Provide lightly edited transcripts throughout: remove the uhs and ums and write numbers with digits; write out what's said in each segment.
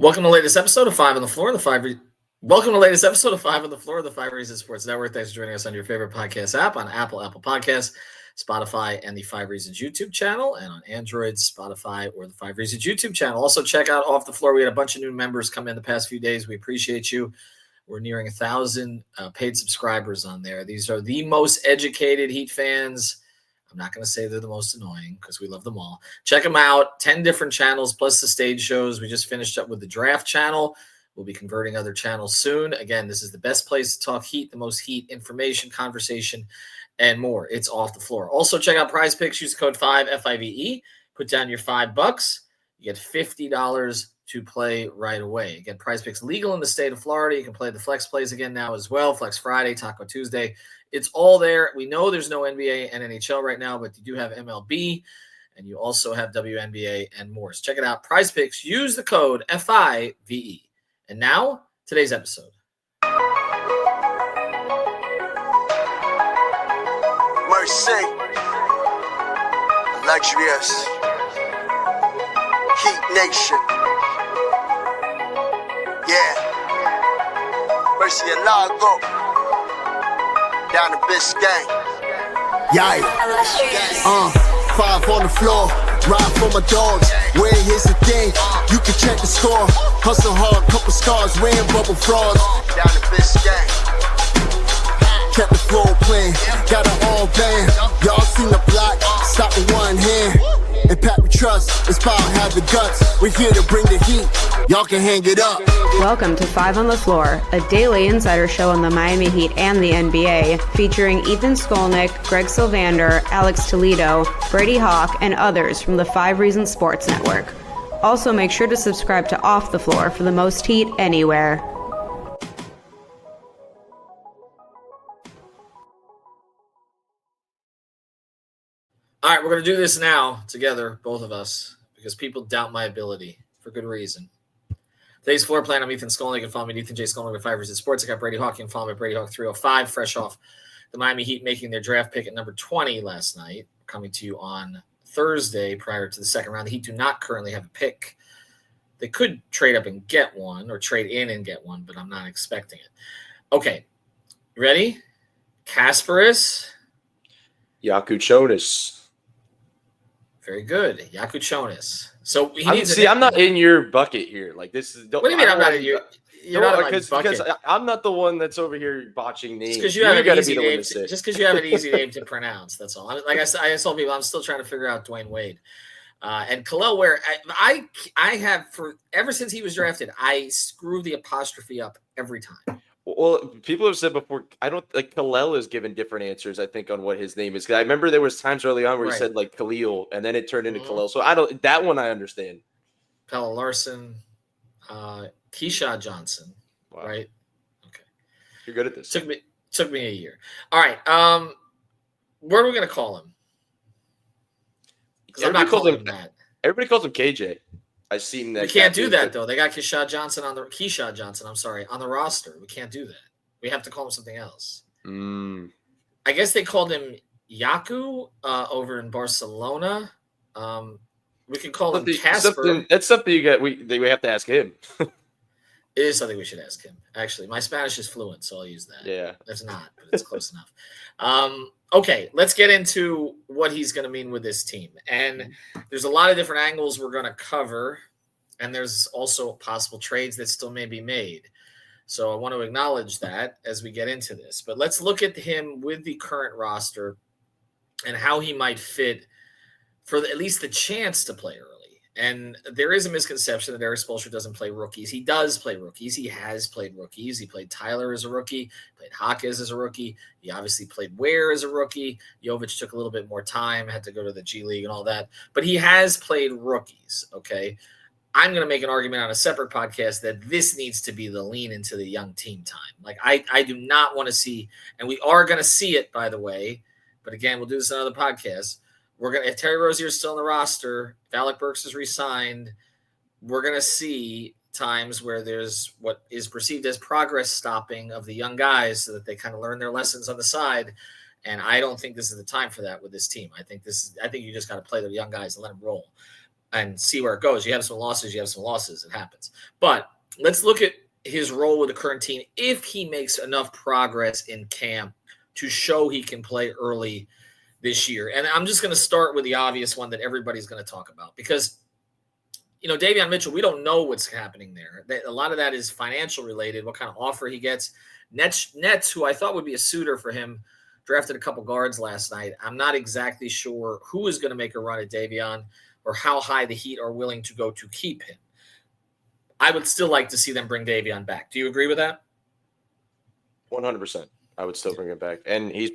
Welcome to the latest episode of Five on the Floor. Welcome to the latest episode of Five on the Floor of the Five Reasons Sports Network. Thanks for joining us on your favorite podcast app on Apple Podcasts, Spotify, and the Five Reasons YouTube channel, and on Android, Spotify, or the Five Reasons YouTube channel. Also, check out Off the Floor. We had a bunch of new members come in the past few days. We appreciate you. We're nearing 1,000 paid subscribers on there. These are the most educated Heat fans. I'm not going to say they're the most annoying because we love them all. Check them out. 10 different channels plus the stage shows. We just finished up with the draft channel. We'll be converting other channels soon. Again, this is the best place to talk Heat, the most Heat information, conversation, and more. It's Off the Floor. Also, check out Prize Picks. Use the code 5, F-I-V-E. Put down your $5. You get $50 to play right away. Again, Prize Picks legal in the state of Florida. You can play the Flex Plays again now as well. Flex Friday, Taco Tuesday. It's all there. We know there's no NBA and NHL right now, but you do have MLB, and you also have WNBA and more. So check it out. Prize Picks. Use the code FIVE. And now, today's episode. Mercy. Luxurious. Heat Nation. Yeah. Mercy and Lago. Down to Biscayne. Yikes. Five on the floor. Ride for my dogs. Where here's the thing. You can check the score. Hustle hard, couple scars. Wearing bubble frauds. Down to Biscayne. Kept the floor playing. Got an all band. Y'all seen the block. Stop with one hand. And Pat we trust. It's power have the guts. We're here to bring the heat. Y'all can hang it up. Welcome to Five on the Floor, a daily insider show on the Miami Heat and the NBA, featuring Ethan Skolnick, Greg Sylvander, Alex Toledo, Brady Hawk, and others from the Five Reasons Sports Network. Also, make sure to subscribe to Off the Floor for the most heat anywhere. All right, we're going to do this now together, both of us, because people doubt my ability for good reason. Today's floor plan, I'm Ethan Skolnick. You can follow me at Ethan J. Skolnick with 5 Reasons Sports. I got Brady Hawk. You can follow me at Brady Hawk 305, fresh off the Miami Heat making their draft pick at number 20 last night, coming to you on Thursday prior to the second round. The Heat do not currently have a pick. They could trade up and get one or trade in and get one, but I'm not expecting it. Okay, ready? Kasparas Jakucionis. Very good. Jakucionis. So I'm not in your bucket here. Like this is. What do you mean I'm not in your? You're not in my bucket. Because I'm not the one that's over here botching names. Just because you have an easy name. Just because you have an easy name to pronounce. That's all. Like I said, I told people I'm still trying to figure out Dwayne Wade and Kel'el Ware. I have ever since he was drafted. I screw the apostrophe up every time. Well, people have said before, I don't like Kel'el is given different answers, I think, on what his name is. Because I remember there was times early on where he said like Khalil, and then it turned into Kel'el. So that one I understand. Pella Larson, Keyshawn Johnson, wow. Right? Okay. You're good at this. Took me a year. All right. What are we gonna call him? Because I'm not calling him that. Everybody calls him KJ. I've seen that. We can't do that though. They got Keyshawn Johnson on the roster. We can't do that. We have to call him something else. I guess they called him Yaku over in Barcelona. We can call him Kasper. That's something we have to ask him. It is something we should ask him. Actually, my Spanish is fluent, so I'll use that. Yeah, it's not, but it's close enough. Okay, let's get into what he's going to mean with this team. And there's a lot of different angles we're going to cover, and there's also possible trades that still may be made. So I want to acknowledge that as we get into this. But let's look at him with the current roster and how he might fit for at least the chance to play early. And there is a misconception that Erik Spoelstra doesn't play rookies. He does play rookies. He has played rookies. He played Tyler as a rookie, played Hawk as a rookie. He obviously played Ware as a rookie. Jovic took a little bit more time, had to go to the G League and all that. But he has played rookies, okay? I'm going to make an argument on a separate podcast that this needs to be the lean into the young team time. Like, I do not want to see, and we are going to see it, by the way, but again, we'll do this on another podcast. If Terry Rozier is still on the roster, if Alec Burks is re-signed, we're going to see times where there's what is perceived as progress stopping of the young guys so that they kind of learn their lessons on the side. And I don't think this is the time for that with this team. I think you just got to play the young guys and let them roll. and see where it goes. You have some losses. It happens. But let's look at his role with the current team. If he makes enough progress in camp to show he can play early this year. And I'm just going to start with the obvious one that everybody's going to talk about because, Davion Mitchell, we don't know what's happening there. A lot of that is financial related, what kind of offer he gets. Nets, who I thought would be a suitor for him, drafted a couple guards last night. I'm not exactly sure who is going to make a run at Davion or how high the Heat are willing to go to keep him. I would still like to see them bring Davion back. Do you agree with that? 100%. I would still bring him back. And he's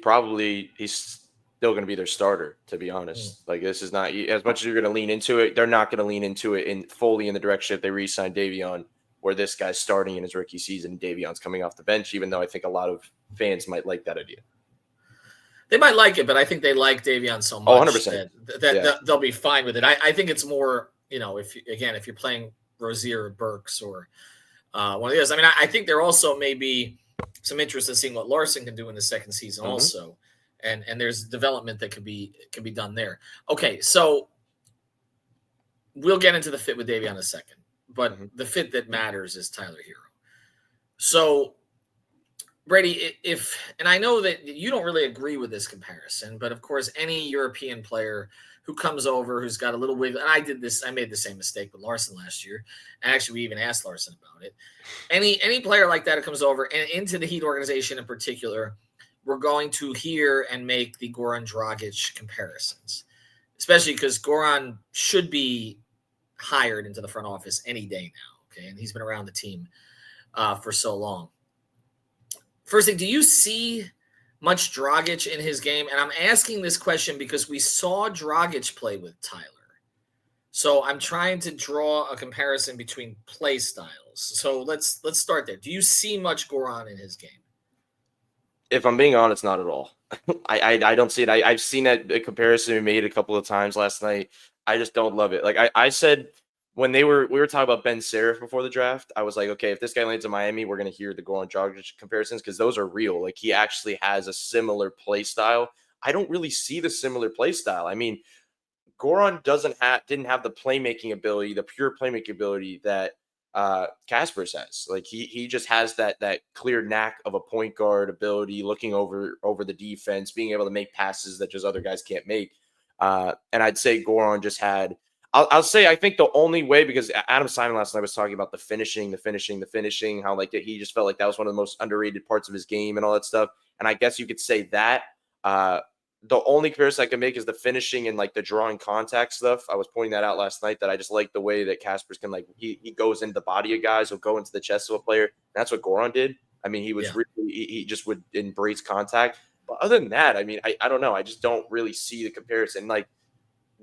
still going to be their starter, to be honest. Like, this is not, as much as you're going to lean into it, they're not going to lean into it fully in the direction if they re-sign Davion, where this guy's starting in his rookie season and Davion's coming off the bench, even though I think a lot of fans might like that idea. They might like it, but I think they like Davion so much 100%. that they'll be fine with it. I think it's more, if you're playing Rozier or Burks or one of the others. I mean, I think there also may be some interest in seeing what Larson can do in the second season also. And there's development that can be done there. Okay, so we'll get into the fit with Davion in a second. But the fit that matters is Tyler Herro. So, Brady, and I know that you don't really agree with this comparison, but of course, any European player who comes over, who's got a little wiggle, and I made the same mistake with Larson last year. And actually, we even asked Larson about it. Any player like that who comes over and into the Heat organization in particular, we're going to hear and make the Goran Dragic comparisons, especially because Goran should be hired into the front office any day now. Okay. And he's been around the team for so long. First thing, do you see much Dragic in his game? And I'm asking this question because we saw Dragic play with Tyler. So I'm trying to draw a comparison between play styles. So let's start there. Do you see much Goran in his game? If I'm being honest, not at all. I don't see it. I've seen that comparison made a couple of times last night. I just don't love it. Like I said, when we were talking about Ben Serif before the draft, I was like, okay, if this guy lands in Miami, we're going to hear the Goran Dragic comparisons because those are real. Like, he actually has a similar play style. I don't really see the similar play style. I mean, Goran didn't have the playmaking ability, the pure playmaking ability that Kasparas has. Like, he just has that clear knack of a point guard ability, looking over the defense, being able to make passes that just other guys can't make. And I'd say Goran just had. I'll say I think the only way, because Adam Simon last night was talking about the finishing, how like he just felt like that was one of the most underrated parts of his game and all that stuff. And I guess you could say that the only comparison I can make is the finishing and like the drawing contact stuff. I was pointing that out last night, that I just like the way that Kasparas can, like, he goes into the body of guys, he'll go into the chest of a player. That's what Goran did. I mean, he was he just would embrace contact. But other than that, I mean, I don't know. I just don't really see the comparison. Like,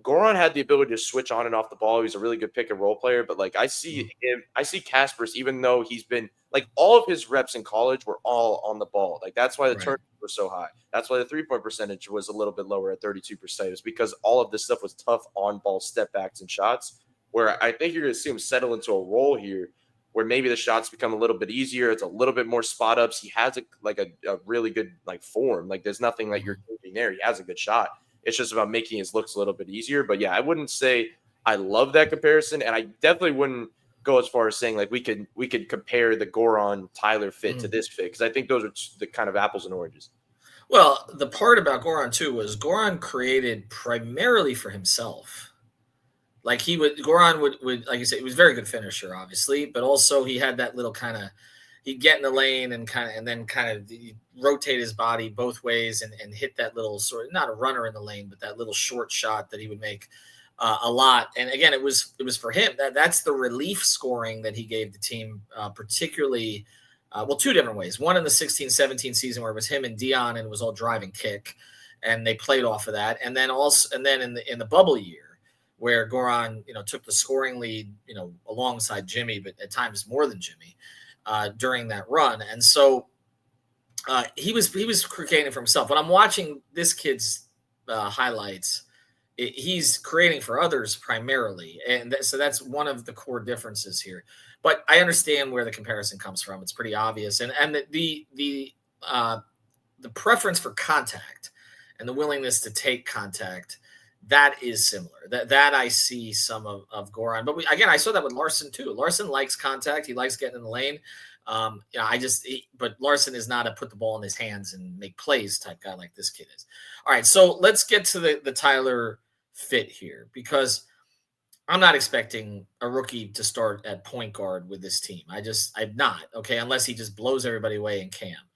Goran had the ability to switch on and off the ball. He's a really good pick and roll player, but like I see Kasparas, even though he's been like all of his reps in college were all on the ball. Like, that's why the turnovers were so high. That's why the 3-point percentage was a little bit lower at 32%. It's because all of this stuff was tough on ball step backs and shots, where I think you're going to see him settle into a role here where maybe the shots become a little bit easier. It's a little bit more spot ups. He has a really good like form. Like, there's nothing like you're thinking there. He has a good shot. It's just about making his looks a little bit easier. But yeah, I wouldn't say I love that comparison, and I definitely wouldn't go as far as saying like we could compare the Goran Tyler fit to this fit, because I think those are the kind of apples and oranges. Well, the part about Goran too was Goran created primarily for himself. Like, Goran would like you said, he was a very good finisher, obviously, but also he had that little kind of, he'd get in the lane and then rotate his body both ways and hit that little sort of, not a runner in the lane, but that little short shot that he would make a lot. And again, it was for him. That's the relief scoring that he gave the team, particularly, two different ways. One in the 16-17 season where it was him and Dion and it was all drive and kick, and they played off of that. And then in the bubble year where Goran, took the scoring lead, alongside Jimmy, but at times more than Jimmy. During that run. And so he was creating for himself. When I'm watching this kid's highlights, he's creating for others primarily. And so that's one of the core differences here. But I understand where the comparison comes from. It's pretty obvious. And the preference for contact and the willingness to take contact that is similar. That I see some of Goran. But again, I saw that with Larson too. Larson likes contact. He likes getting in the lane. But Larson is not a put the ball in his hands and make plays type guy like this kid is. All right, so let's get to the Tyler fit here, because I'm not expecting a rookie to start at point guard with this team. I'm not, okay, unless he just blows everybody away in camp.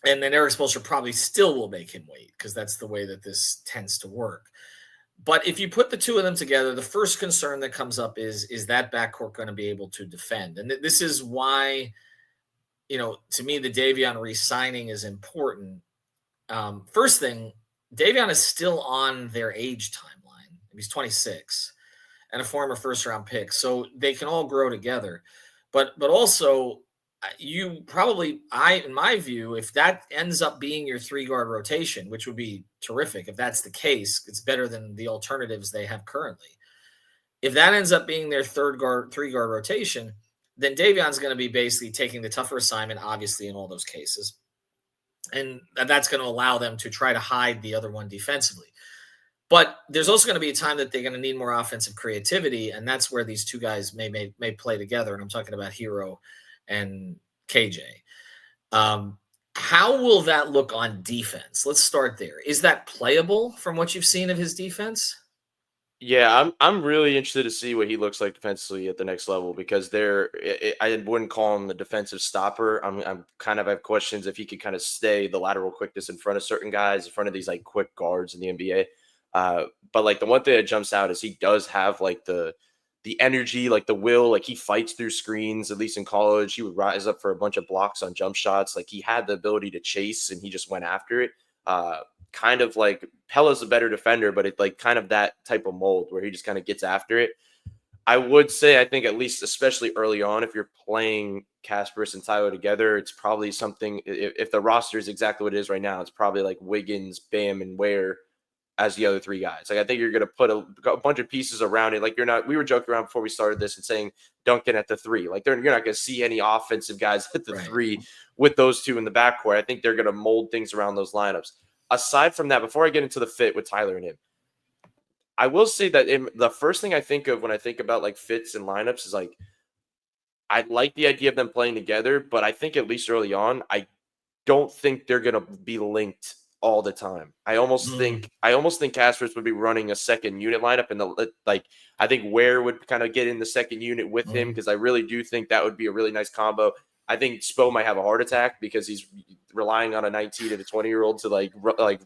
And then Eric Spoelstra probably still will make him wait, because that's the way that this tends to work. But if you put the two of them together, the first concern that comes up is that backcourt going to be able to defend? And this is why, to me, the Davion re-signing is important. First thing, Davion is still on their age timeline. He's 26 and a former first-round pick, so they can all grow together. But also, in my view, if that ends up being your three-guard rotation, which would be terrific if that's the case, it's better than the alternatives they have currently. If that ends up being their three-guard rotation, then Davion's going to be basically taking the tougher assignment, obviously, in all those cases. And that's going to allow them to try to hide the other one defensively. But there's also going to be a time that they're going to need more offensive creativity, and that's where these two guys may play together. And I'm talking about Herro and KJ. How will that look on defense? Let's start there. Is that playable from what you've seen of his defense? Yeah, I'm really interested to see what he looks like defensively at the next level, because I wouldn't call him the defensive stopper. I'm kind of have questions if he could kind of stay the lateral quickness in front of certain guys, in front of these like quick guards in the NBA. But like the one thing that jumps out is he does have like the energy, like the will, like he fights through screens. At least in college, he would rise up for a bunch of blocks on jump shots. Like he had the ability to chase, and he just went after it. Kind of like Pella's a better defender, but it's like kind of that type of mold where he just kind of gets after it. I would say, I think at least, especially early on, if you're playing Kasparas and Tyler together, it's probably something, if the roster is exactly what it is right now, it's probably like Wiggins, Bam, and Ware as the other three guys. Like I think you're going to put a bunch of pieces around it. Like we were joking around before we started this and saying Duncan at the three. Like you're not going to see any offensive guys at the three with those two in the backcourt. I think they're going to mold things around those lineups. Aside from that, before I get into the fit with Tyler and him, I will say that the first thing I think of when I think about like fits and lineups is like, I like the idea of them playing together, but I think at least early on, I don't think they're going to be linked all the time. I almost think Kasparas would be running a second unit lineup, and I think Ware would kind of get in the second unit with him, because I really do think that would be a really nice combo. I think Spo might have a heart attack because he's relying on a 19 to 20-year-old to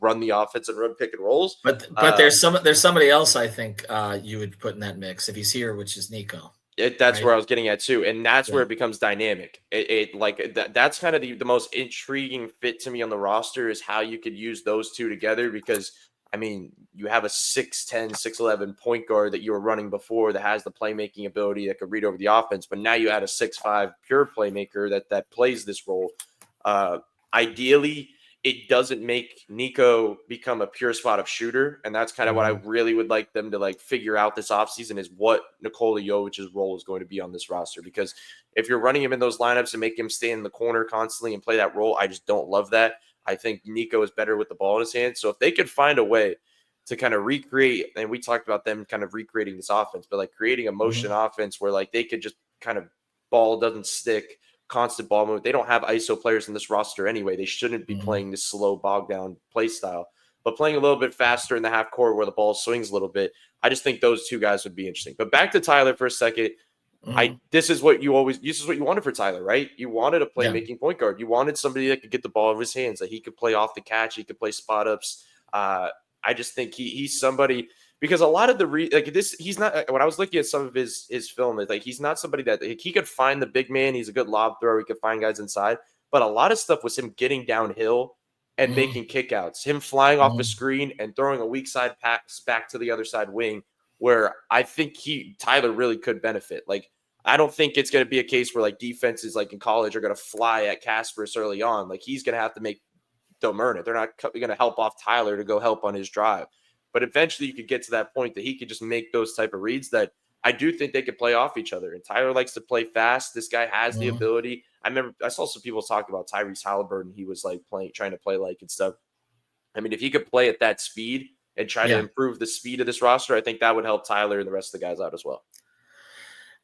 run the offense and run pick and rolls. But there's somebody else I think you would put in that mix if he's here, which is Nico. That's where I was getting at too, and that's where it becomes dynamic. That's kind of the most intriguing fit to me on the roster, is how you could use those two together, because I mean, you have a 6'10", 6'11" point guard that you were running before that has the playmaking ability that could read over the offense, but now you add a 6'5" pure playmaker that plays this role. Ideally, it doesn't make Nico become a pure spot-up shooter, and that's kind of what I really would like them to figure out this offseason, is what Nikola Jovic's role is going to be on this roster. Because if you're running him in those lineups and make him stay in the corner constantly and play that role, I just don't love that. I think Nico is better with the ball in his hands. So if they could find a way to kind of recreate, and we talked about them kind of recreating this offense, but creating a motion offense where they could just kind of ball doesn't stick, constant ball movement. They don't have ISO players in this roster anyway. They shouldn't be playing this slow, bogged down play style, but playing a little bit faster in the half court where the ball swings a little bit. I just think those two guys would be interesting. But back to Tyler for a second. This is what you wanted for Tyler, right? You wanted a playmaking point guard. You wanted somebody that could get the ball in his hands, that he could play off the catch, he could play spot ups. I just think he's somebody, because a lot of he's not, when I was looking at some of his film, it's he's not somebody that he could find the big man. He's a good lob thrower. He could find guys inside, but a lot of stuff was him getting downhill and making kickouts, him flying off the screen and throwing a weak side pass back to the other side wing, where I think Tyler really could benefit. I don't think it's going to be a case where defenses in college are going to fly at Kasparas early on. He's going to have to make them earn it. They're not going to help off Tyler to go help on his drive. But eventually you could get to that point that he could just make those type of reads that I do think they could play off each other. And Tyler likes to play fast. This guy has the ability. I remember I saw some people talking about Tyrese Halliburton. He was trying to play and stuff. I mean, if he could play at that speed and try to improve the speed of this roster, I think that would help Tyler and the rest of the guys out as well.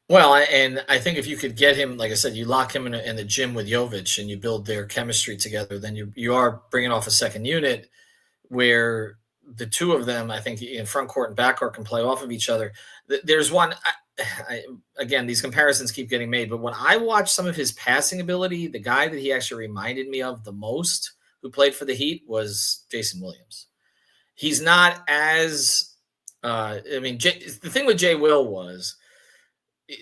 Well, and I think if you could get him, like I said, you lock him in the gym with Jovic and you build their chemistry together, then you are bringing off a second unit where the two of them, I think, in front court and back court can play off of each other. There's one, again, these comparisons keep getting made, but when I watch some of his passing ability, the guy that he actually reminded me of the most who played for the Heat was Jason Williams. He's not as, the thing with Jay Will was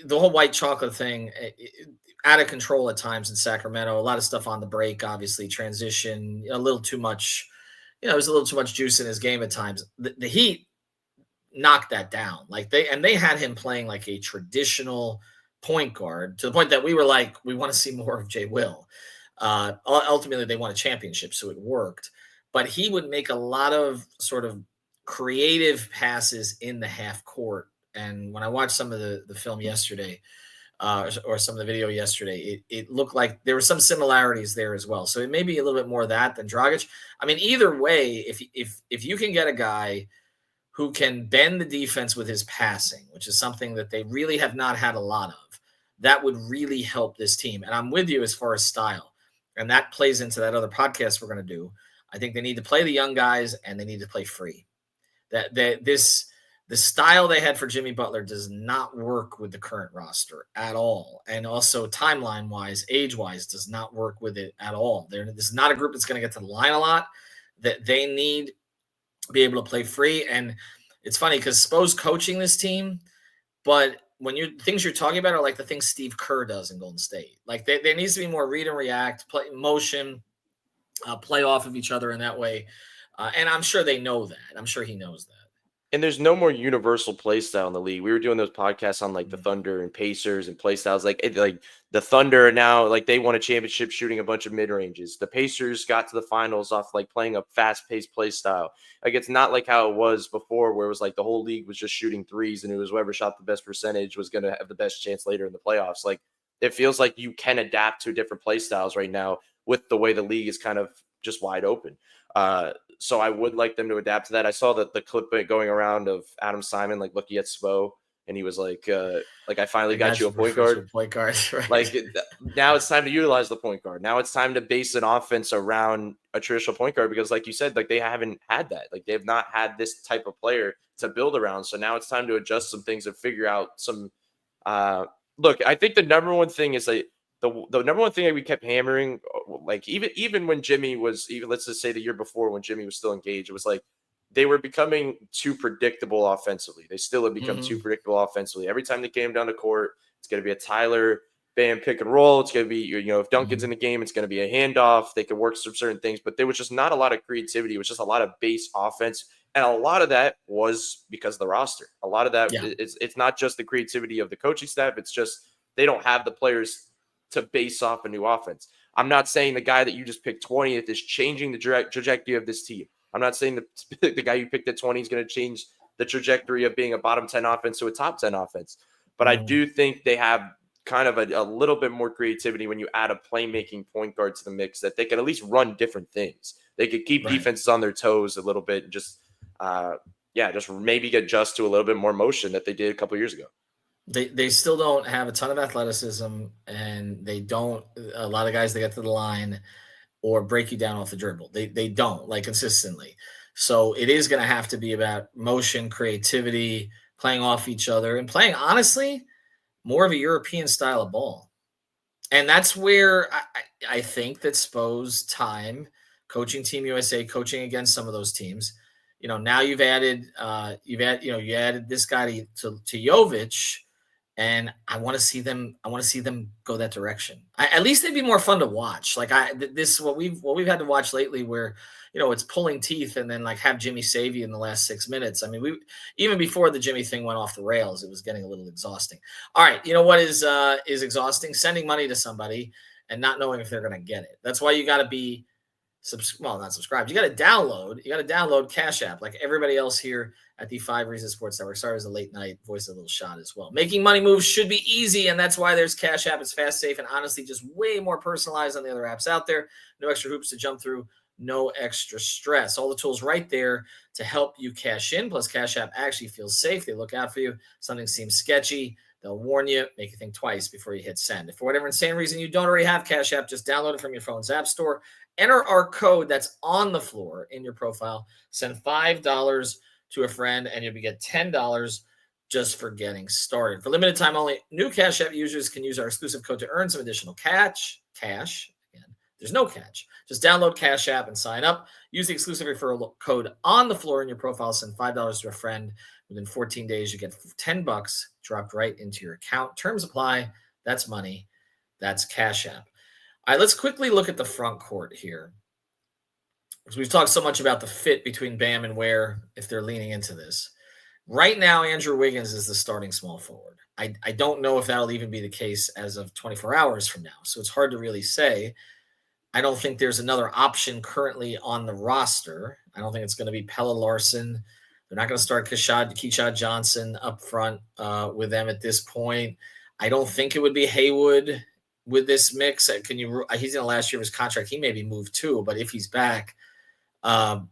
the whole white chocolate thing, out of control at times in Sacramento. A lot of stuff on the break, obviously, transition, a little too much. There's a little too much juice in his game at times. The Heat knocked that down. They had him playing like a traditional point guard to the point that we were like, we want to see more of Jay Will. Ultimately, they won a championship, so it worked. But he would make a lot of sort of creative passes in the half court. And when I watched some of the film yesterday, or some of the video yesterday, it looked like there were some similarities there as well. So it may be a little bit more of that than Dragic. I mean, either way, if you can get a guy who can bend the defense with his passing, which is something that they really have not had a lot of, that would really help this team. And I'm with you as far as style. And that plays into that other podcast we're going to do. I think they need to play the young guys and they need to play free. The style they had for Jimmy Butler does not work with the current roster at all. And also timeline-wise, age-wise, does not work with it at all. This is not a group that's going to get to the line a lot. That they need to be able to play free. And it's funny because Spo's coaching this team, but when things you're talking about are like the things Steve Kerr does in Golden State. Like there needs to be more read and react, play motion, play off of each other in that way. And I'm sure they know that. I'm sure he knows that. And there's no more universal play style in the league. We were doing those podcasts on like the Thunder and Pacers and play styles. Like the Thunder now, like they won a championship shooting a bunch of mid ranges. The Pacers got to the finals off like playing a fast paced play style. Like it's not like how it was before, where it was like the whole league was just shooting threes and it was whoever shot the best percentage was going to have the best chance later in the playoffs. Like it feels like you can adapt to different play styles right now with the way the league is kind of just wide open. So I would like them to adapt to that. I saw that the clip going around of Adam Simon, like looking at Spo, and he was like I finally got you a point guard. Point guard, right? Like now it's time to utilize the point guard. Now it's time to base an offense around a traditional point guard because, like you said, like they haven't had that. Like they have not had this type of player to build around. So now it's time to adjust some things and figure out some. Look, I think the number one thing is like. The number one thing that we kept hammering, like even when Jimmy was, even let's just say the year before when Jimmy was still engaged, it was like they were becoming too predictable offensively. They still have become too predictable offensively. Every time they came down to court, it's going to be a Tyler Bam pick and roll. It's going to be, if Duncan's in the game, it's going to be a handoff. They can work some certain things, but there was just not a lot of creativity. It was just a lot of base offense. And a lot of that was because of the roster. A lot of that, it's not just the creativity of the coaching staff. It's just they don't have the players to base off a new offense. I'm not saying the guy that you just picked 20th is changing the trajectory of this team. I'm not saying the guy you picked at 20 is going to change the trajectory of being a bottom 10 offense to a top 10 offense. But I do think they have kind of a little bit more creativity when you add a playmaking point guard to the mix, that they can at least run different things. They could keep defenses on their toes a little bit and just maybe get just to a little bit more motion that they did a couple of years ago. They still don't have a ton of athleticism, and they don't. A lot of guys that get to the line or break you down off the dribble. They don't, like, consistently. So it is going to have to be about motion, creativity, playing off each other, and playing, honestly, more of a European style of ball. And that's where I think that Spo's time coaching Team USA, coaching against some of those teams. Now you added this guy to Jovic. And I want to see them go that direction. At least they'd be more fun to watch. Like what we've had to watch lately, where it's pulling teeth, and then like have Jimmy save you in the last 6 minutes. I mean, even before the Jimmy thing went off the rails, it was getting a little exhausting. All right, you know what is exhausting? Sending money to somebody and not knowing if they're going to get it. That's why you got to be not subscribed. You got to download Cash App like everybody else here at the 5 Reasons Sports Network. Sorry, it was a late night voice, a little shot as well. Making money moves should be easy, and that's why there's Cash App. It's fast, safe, and honestly just way more personalized than the other apps out there. No extra hoops to jump through, no extra stress. All the tools right there to help you cash in. Plus, Cash App actually feels safe. They look out for you. Something seems sketchy, they'll warn you, make you think twice before you hit send. If for whatever insane reason you don't already have Cash App, just download it from your phone's app store. Enter our code that's on the floor in your profile. Send $5 to a friend, and you'll get $10 just for getting started. For limited time only, new Cash App users can use our exclusive code to earn some additional cash. Again, there's no catch. Just download Cash App and sign up. Use the exclusive referral code on the floor in your profile. Send $5 to a friend. Within 14 days, you get $10 dropped right into your account. Terms apply. That's money. That's Cash App. All right, let's quickly look at the front court here. Because we've talked so much about the fit between Bam and Ware if they're leaning into this. Right now, Andrew Wiggins is the starting small forward. I don't know if that'll even be the case as of 24 hours from now. So it's hard to really say. I don't think there's another option currently on the roster. I don't think it's going to be Pelle Larsson. They're not going to start Keyshawn Johnson up front with them at this point. I don't think it would be Haywood with this mix. He's in the last year of his contract. He may be moved too, but if he's back, do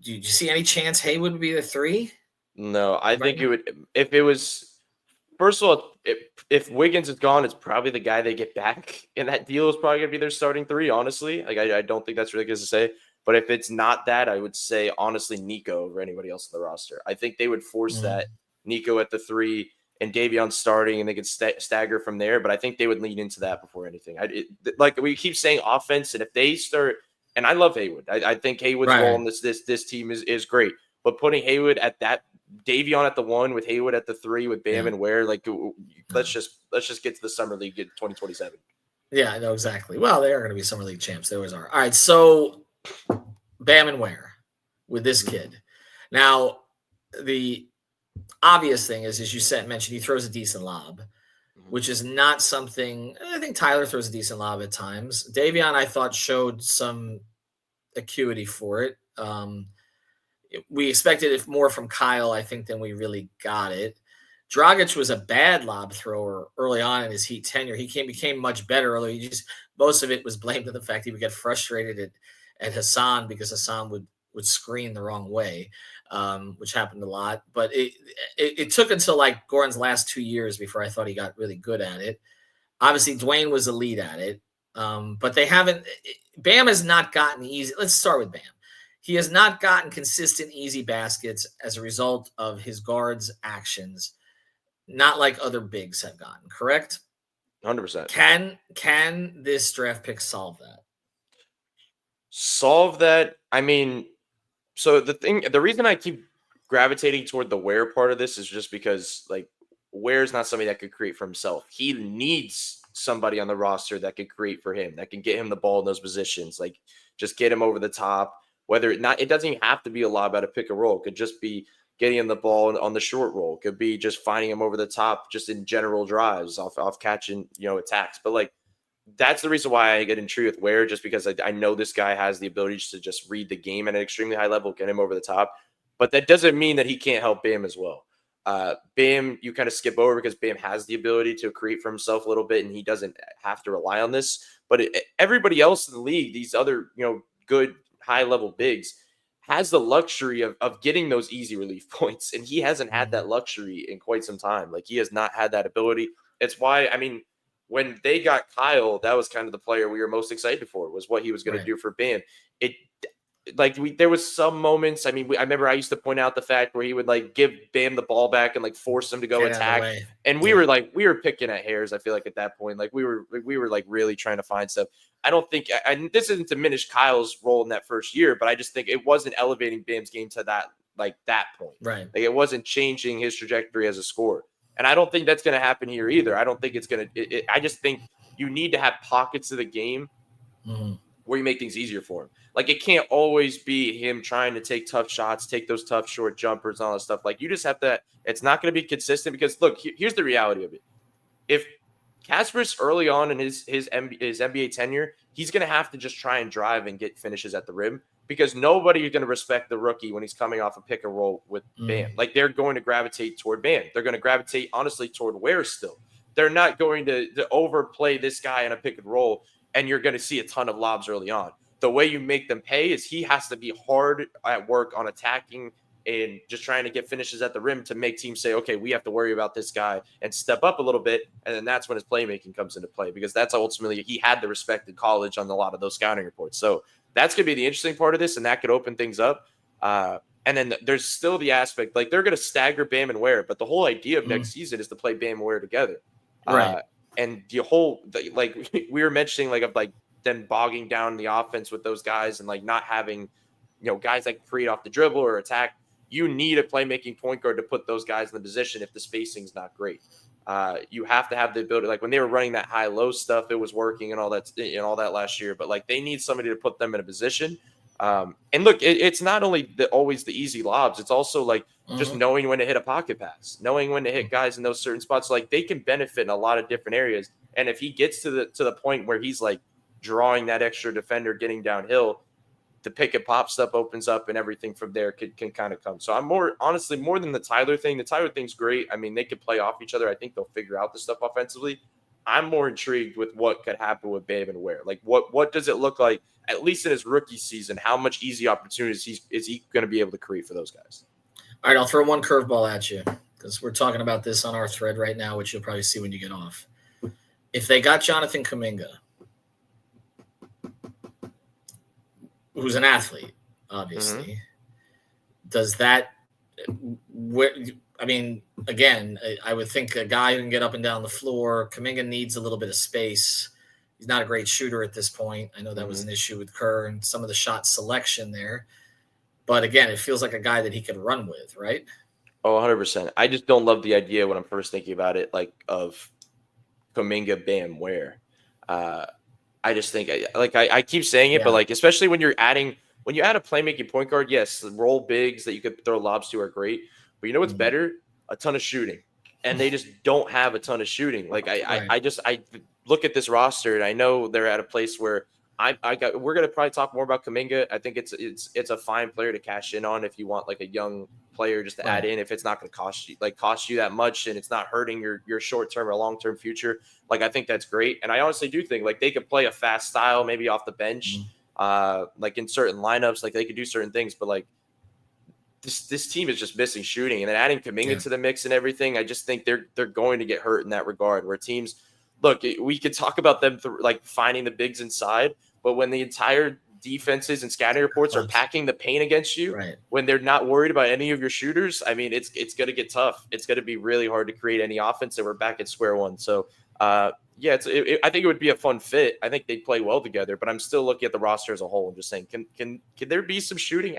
you see any chance Haywood would be the 3? No, I think it would. If it was, first of all, if Wiggins is gone, it's probably the guy they get back, and that deal is probably going to be their starting 3. Honestly, like I don't think that's ridiculous to say. But if it's not that, I would say honestly Nico over anybody else on the roster. I think they would force that Nico at the 3 and Davion starting, and they could stagger from there. But I think they would lean into that before anything. Like we keep saying, offense, and if they start, and I love Haywood. I think Haywood's role in this team is great. But putting Haywood at that, Davion at the 1 with Haywood at the 3 with Bam and Ware, like let's just get to the summer league in 2027. Yeah, I know exactly. Well, they are going to be summer league champs. They always are. All right, so Bam and Ware with this kid. Now, the obvious thing is, as you mentioned, he throws a decent lob, which is not something. I think Tyler throws a decent lob at times. Davion, I thought, showed some acuity for it. We expected it more from Kyle, I think, than we really got it. Dragic was a bad lob thrower early on in his Heat tenure. He became much better early. Most of it was blamed on the fact he would get frustrated at Hassan because Hassan would screen the wrong way, which happened a lot. But it took until like Goran's last 2 years before I thought he got really good at it. Obviously, Dwayne was the lead at it, but they haven't. Bam has not gotten easy. Let's start with Bam. He has not gotten consistent, easy baskets as a result of his guards' actions, not like other bigs have gotten, correct? 100%. Can this draft pick solve that? Solve that? I mean, so the reason I keep gravitating toward the Ware part of this is just because, like, Ware's not somebody that could create for himself. He needs somebody on the roster that could create for him, that can get him the ball in those positions, like just get him over the top. It doesn't even have to be a lob out of pick and roll. It could just be getting him the ball on the short roll. It could be just finding him over the top, just in general drives off catching, attacks. But like, that's the reason why I get intrigued with Ware, just because I know this guy has the ability to just read the game at an extremely high level, get him over the top. But that doesn't mean that he can't help Bam as well. Bam, you kind of skip over because Bam has the ability to create for himself a little bit, and he doesn't have to rely on this. But everybody else in the league, these other, good high-level bigs, has the luxury of getting those easy relief points, and he hasn't had that luxury in quite some time. Like, he has not had that ability. It's why, I mean, when they got Kyle, that was kind of the player we were most excited for, was what he was going to do for Bam. There was some moments. I mean, I remember I used to point out the fact where he would like give Bam the ball back and like force him to go attack. And we were picking at hairs. I feel like at that point, like we were like really trying to find stuff. I don't think, and this isn't to diminish Kyle's role in that first year, but I just think it wasn't elevating Bam's game to that point. Right. Like, it wasn't changing his trajectory as a scorer. And I don't think that's going to happen here either. I don't think it's going to, I just think you need to have pockets of the game where you make things easier for him. Like, it can't always be him trying to take tough shots, take those tough short jumpers and all that stuff. Like, you just have to, it's not going to be consistent because, look, here's the reality of it. If Kasparas early on in his NBA tenure, he's going to have to just try and drive and get finishes at the rim, because nobody is going to respect the rookie when he's coming off a pick and roll with Bam. Like, they're going to gravitate toward Bam. They're going to gravitate, honestly, toward Ware still. They're not going to overplay this guy in a pick and roll, and you're going to see a ton of lobs early on. the way you make them pay is he has to be hard at work on attacking and just trying to get finishes at the rim to make teams say, okay, we have to worry about this guy and step up a little bit. And then that's when his playmaking comes into play, because that's ultimately he had the respect in college on a lot of those scouting reports. So that's going to be the interesting part of this, and that could open things up. And then there's still the aspect, like they're going to stagger Bam and Ware, but the whole idea of next season is to play Bam and Ware together. Right. And the whole, like we were mentioning, like of like them bogging down the offense with those guys and like not having, guys that can create off the dribble or attack. You need a playmaking point guard to put those guys in the position if the spacing's not great. You have to have the ability, like when they were running that high-low stuff, it was working and all that last year. But like they need somebody to put them in a position. And look, it's not only always the easy lobs. It's also like just knowing when to hit a pocket pass, knowing when to hit guys in those certain spots. Like they can benefit in a lot of different areas. And if he gets to the point where he's like drawing that extra defender, getting downhill, the pick and pop stuff opens up and everything from there can kind of come. So I'm more than the Tyler thing. The Tyler thing's great. I mean, they could play off each other. I think they'll figure out the stuff offensively. I'm more intrigued with what could happen with Bam and Ware. Like what does it look like, at least in his rookie season? How much easy opportunities is he going to be able to create for those guys? All right, I'll throw one curveball at you because we're talking about this on our thread right now, which you'll probably see when you get off. If they got Jonathan Kuminga, who's an athlete, obviously, does that I mean, again, I would think a guy who can get up and down the floor. Kuminga needs a little bit of space. He's not a great shooter at this point. I know that was an issue with Kerr and some of the shot selection there. But again, it feels like a guy that he could run with, right? Oh, 100%. I just don't love the idea when I'm first thinking about it, like of Kuminga, Bam, Ware. I just think, I keep saying it, but like, especially when you add a playmaking point guard, yes, the roll bigs that you could throw lobs to are great. But you know what's better? A ton of shooting. And they just don't have a ton of shooting. Like I look at this roster and I know they're at a place where we're going to probably talk more about Kuminga. I think it's a fine player to cash in on if you want like a young player just to add in, if it's not going to cost you that much and it's not hurting your short-term or long-term future. Like, I think that's great. And I honestly do think like they could play a fast style, maybe off the bench, like in certain lineups, like they could do certain things, but like, this team is just missing shooting, and then adding Kuminga to the mix and everything. I just think they're going to get hurt in that regard. Where teams, look, we could talk about them like finding the bigs inside, but when the entire defenses and scouting reports are packing the paint against you, when they're not worried about any of your shooters, I mean, it's going to get tough. It's going to be really hard to create any offense, and we're back at square one. So, I think it would be a fun fit. I think they'd play well together, but I'm still looking at the roster as a whole and just saying, can there be some shooting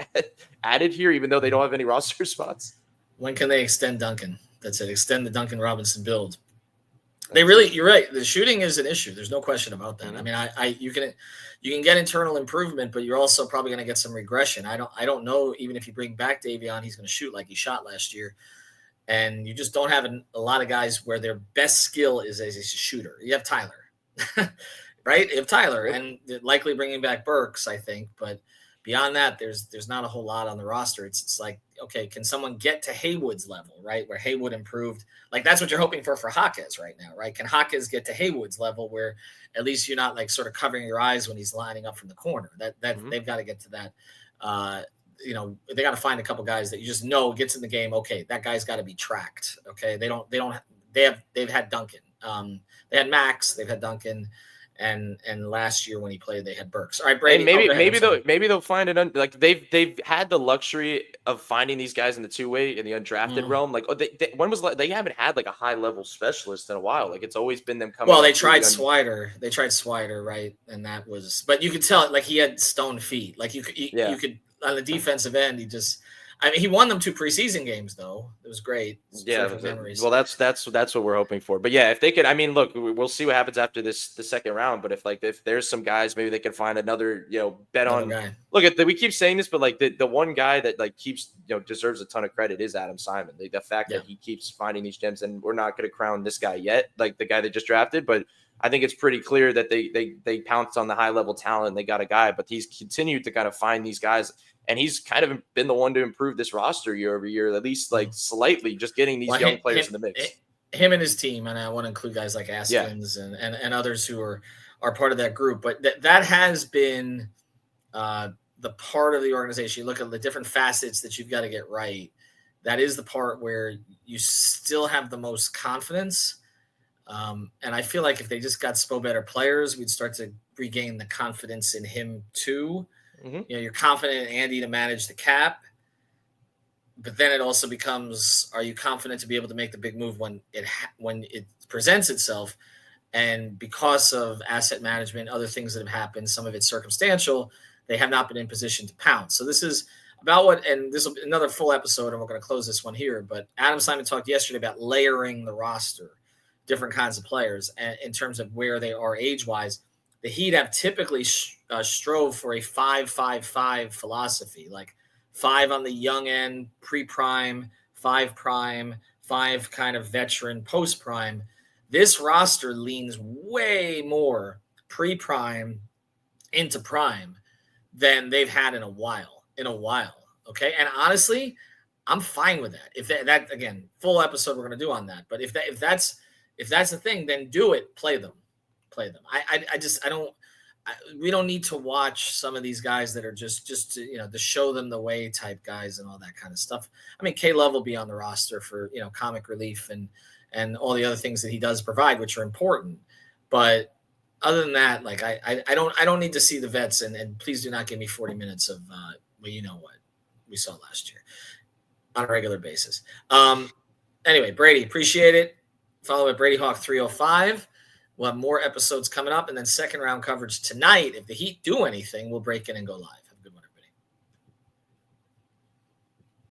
added here, even though they don't have any roster spots? When can they extend Duncan? That's it. Extend the Duncan Robinson build. You're right. The shooting is an issue. There's no question about that. I mean, you can get internal improvement, but you're also probably going to get some regression. I don't know, even if you bring back Davion, he's going to shoot like he shot last year. And you just don't have a lot of guys where their best skill is as a shooter. You have Tyler, right? You have Tyler, and likely bringing back Burks, I think. But beyond that, there's not a whole lot on the roster. It's like, okay, can someone get to Haywood's level, right? Where Haywood improved. Like, that's what you're hoping for Hawkes right now, right? Can Hawkes get to Haywood's level where at least you're not like sort of covering your eyes when he's lining up from the corner? They've got to get to that. They got to find a couple guys that you just know gets in the game. Okay, that guy's got to be they've had Duncan. They had Max, they've had Duncan, and last year when he played, they had Burks. All right, Brady. Maybe they'll find it. Like they've had the luxury of finding these guys in the two-way in the undrafted realm. Like they haven't had like a high-level specialist in a while. Like it's always been them coming. Well, they tried Swider. They tried Swider, right? And that was, but you could tell like he had stone feet. Like you could. On the defensive end, he won them 2 preseason games though. It was great. Memories. Well, that's what we're hoping for. But yeah, if they could, I mean, look, we'll see what happens after the second round. But if there's some guys, maybe they can find another, bet on. Guy. Look we keep saying this, but like the one guy that like keeps, deserves a ton of credit is Adam Simon. The fact that he keeps finding these gems, and we're not going to crown this guy yet, like the guy they just drafted, but I think it's pretty clear that they pounced on the high level talent and they got a guy, but he's continued to kind of find these guys, and he's kind of been the one to improve this roster year over year, at least like slightly, just getting these young players in the mix. Him and his team, and I want to include guys like Askins and others who are part of that group, but that has been the part of the organization, you look at the different facets that you've got to get right. That is the part where you still have the most confidence. And I feel like if they just got Spo better players, we'd start to regain the confidence in him too. Mm-hmm. You're confident in Andy to manage the cap, but then it also becomes, are you confident to be able to make the big move when it presents itself? And because of asset management, other things that have happened, some of it's circumstantial, they have not been in position to pounce. So this is about and this will be another full episode, and we're going to close this one here. But Adam Simon talked yesterday about layering the roster, different kinds of players, and in terms of where they are age-wise. The Heat have typically strove for a 5-5-5 philosophy, like 5 on the young end, pre-prime, 5 prime, 5 kind of veteran, post-prime. This roster leans way more pre-prime into prime than they've had in a while. Okay. And honestly, I'm fine with that. If that again, full episode we're going to do on that. But if that's the thing, then do it. Play them. We don't need to watch some of these guys that are just to show them the way type guys and all that kind of stuff. I mean, K-Love will be on the roster for, comic relief and all the other things that he does provide, which are important. But other than that, like I don't need to see the vets, and please do not give me 40 minutes of what we saw last year on a regular basis. Anyway, Brady, appreciate it. Follow at Brady Hawk 305. We'll have more episodes coming up, and then second round coverage tonight. If the Heat do anything, we'll break in and go live.